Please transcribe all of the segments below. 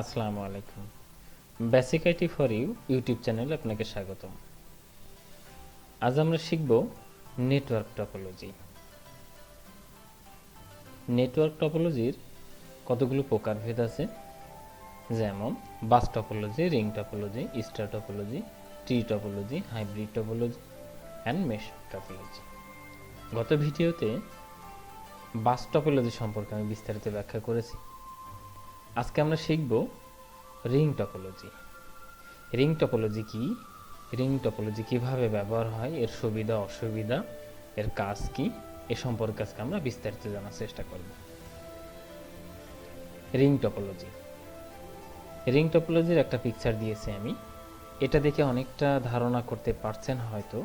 আসসালামু আলাইকুম। Basic IT for you YouTube চ্যানেলে আপনাকে স্বাগতম। আজ আমরা শিখব নেটওয়ার্ক টপোলজি। নেটওয়ার্ক টপোলজির কতগুলো প্রকারভেদ আছে, যেমন bus topology, ring topology, star topology, tree topology, hybrid topology and mesh topology. গত ভিডিওতে বাস টপোলজি সম্পর্কে আমি বিস্তারিত ব্যাখ্যা করেছি। আজকে আমরা শিখব রিং টপোলজি। রিং টপোলজি কি, রিং টপোলজি কিভাবে ব্যবহার হয়, এর সুবিধা অসুবিধা, এর কাজ কি, এ সম্পর্কে আজকে আমরা বিস্তারিত জানার চেষ্টা করব। রিং টপোলজি, রিং টপোলজির একটা পিকচার দিয়েছি আমি। এটা দেখে অনেকটা ধারণা করতে পারছেন হয়তো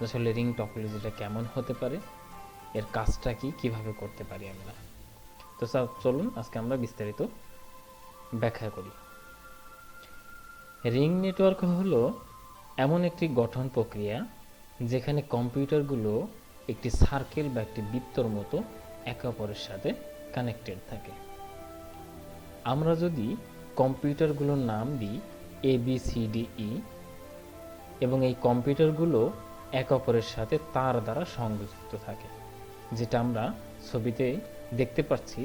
আসলে রিং টপোলজিটা কেমন হতে পারে, এর কাজটা কি, কিভাবে করতে পারি আমরা। তো চলুন আজকে আমরা বিস্তারিত ব্যাখ্যা করি। রিং নেটওয়ার্ক হলো এমন একটি গঠন প্রক্রিয়া যেখানে কম্পিউটারগুলো একটি সার্কেল বা একটি বৃত্তর মতো একে অপরের সাথে কানেক্টেড থাকে। আমরা যদি কম্পিউটারগুলোর নাম দিই ABCDE এবং এই কম্পিউটারগুলো একে অপরের সাথে তার দ্বারা সংযুক্ত থাকে, যেটা আমরা ছবিতে দেখতে পাচ্ছি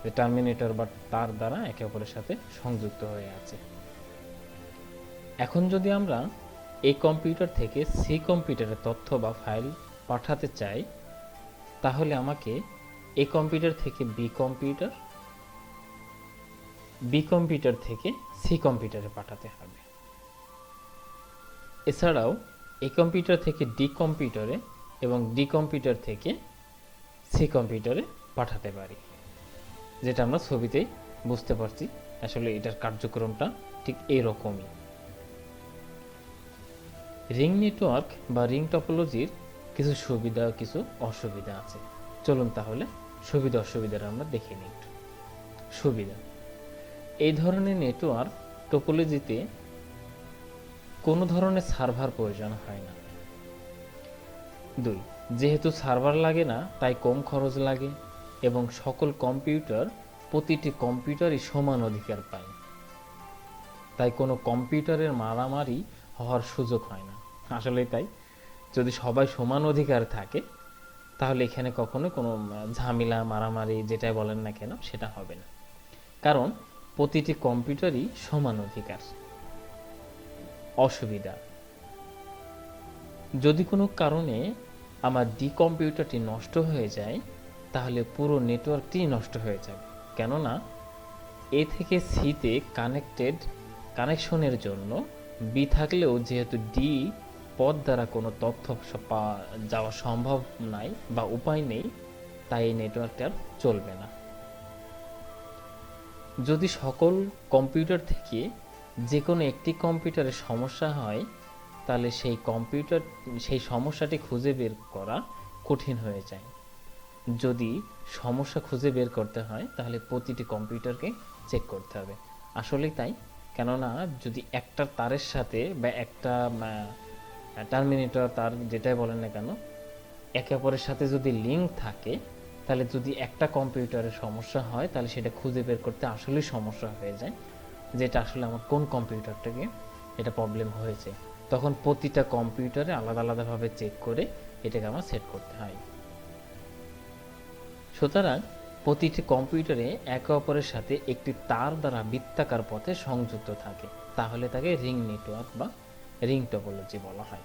যে টার্মিনেটর বা তার দ্বারা একে অপরের সাথে সংযুক্ত হয়ে আছে। এখন যদি আমরা এই কম্পিউটার থেকে সি কম্পিউটারে তথ্য বা ফাইল পাঠাতে চাই, তাহলে আমাকে এই কম্পিউটার থেকে বি কম্পিউটার থেকে সি কম্পিউটারে পাঠাতে হবে। এছাড়াও এই কম্পিউটার থেকে ডি কম্পিউটারে এবং ডি কম্পিউটার থেকে সি কম্পিউটারে পাঠাতে পারি, যেটা আমরা ছবিতেই বুঝতে পারছি। আসলে এটার কার্যক্রমটা ঠিক এইরকমই। রিং নেটওয়ার্ক বা রিং টপোলজির কিছু সুবিধা ও কিছু অসুবিধা আছে। চলুন তাহলে সুবিধা অসুবিধাটা আমরা দেখে নিই একটু। সুবিধা: এই ধরনের নেটওয়ার্ক টপোলজিতে কোনো ধরনের সার্ভার প্রয়োজন হয় না। 2, যেহেতু সার্ভার লাগে না তাই কম খরচ লাগে এবং সকল কম্পিউটার, প্রতিটি কম্পিউটারই সমান অধিকার পায়, তাই কোনো কম্পিউটারের মারামারি হওয়ার সুযোগ হয় না। আসলে তাই, যদি সবাই সমান অধিকার থাকে তাহলে এখানে কখনো কোনো ঝামেলা, মারামারি যেটাই বলেন না কেন সেটা হবে না, কারণ প্রতিটি কম্পিউটারই সমান অধিকার। অসুবিধা: যদি কোনো কারণে আমার ডি কম্পিউটারটি নষ্ট হয়ে যায় তাহলে পুরো নেটওয়ার্কটি নষ্ট হয়ে যাবে, কেননা এ থেকে সিতে কানেকশনের জন্য বি থাকলেও যেহেতু ডি পথ দ্বারা কোনো তথ্য যাওয়া সম্ভব নাই বা উপায় নেই, তাই এই নেটওয়ার্কটা আর চলবে না। যদি সকল কম্পিউটার থেকে যে কোনো একটি কম্পিউটারে সমস্যা হয় তাহলে সেই সমস্যাটি খুঁজে বের করা কঠিন হয়ে যায়। যদি সমস্যা খুঁজে বের করতে হয় তাহলে প্রতিটি কম্পিউটারকে চেক করতে হবে। আসলেই তাই, কেননা যদি একটা তারের সাথে বা একটা টার্মিনেটর তার যেটাই বলেন না কেন একে অপরের সাথে যদি লিঙ্ক থাকে, তাহলে যদি একটা কম্পিউটারের সমস্যা হয় তাহলে সেটা খুঁজে বের করতে আসলেই সমস্যা হয়ে যায়, যেটা আসলে আমার কোন কম্পিউটারটাকে এটা প্রবলেম হয়েছে। তখন প্রতিটা কম্পিউটারে আলাদা আলাদাভাবে চেক করে এটাকে আমার সেট করতে হয়। সুতরাং প্রতিটি কম্পিউটারে একে অপরের সাথে একটি তার দ্বারা বৃত্তাকার পথে সংযুক্ত থাকে, তাহলে তাকে রিং নেটওয়ার্ক বা রিং টপোলজি বলা হয়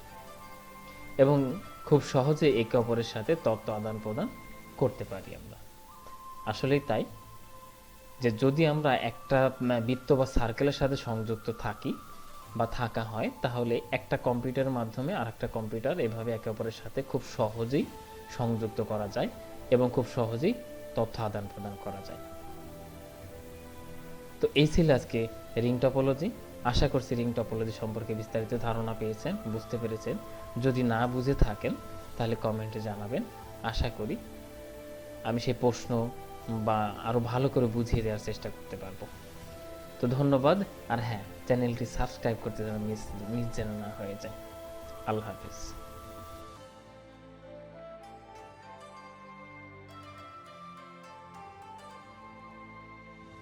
এবং খুব সহজে একে অপরের সাথে তথ্য আদান প্রদান করতে পারি আমরা। আসলেই তাই, যে যদি আমরা একটা বৃত্ত বা সার্কেলের সাথে সংযুক্ত থাকি বা থাকা হয়, তাহলে একটা কম্পিউটারের মাধ্যমে আর একটা কম্পিউটার এভাবে একে অপরের সাথে খুব সহজেই সংযুক্ত করা যায় এবং খুব সহজেই তথ্য আদান প্রদান করা যায়। তো এই ছিল আজকে রিং টপোলজি। আশা করছি রিং টপোলজি সম্পর্কে বিস্তারিত ধারণা পেয়েছেন, বুঝতে পেরেছেন। যদি না বুঝে থাকেন তাহলে কমেন্টে জানাবেন। আশা করি আমি সেই প্রশ্ন বা আরও ভালো করে বুঝিয়ে দেওয়ার চেষ্টা করতে পারবো। তো ধন্যবাদ। আর হ্যাঁ, চ্যানেলটি সাবস্ক্রাইব করতে যেন মিস যেন না হয়ে যায়। আল্লাহ হাফিজ।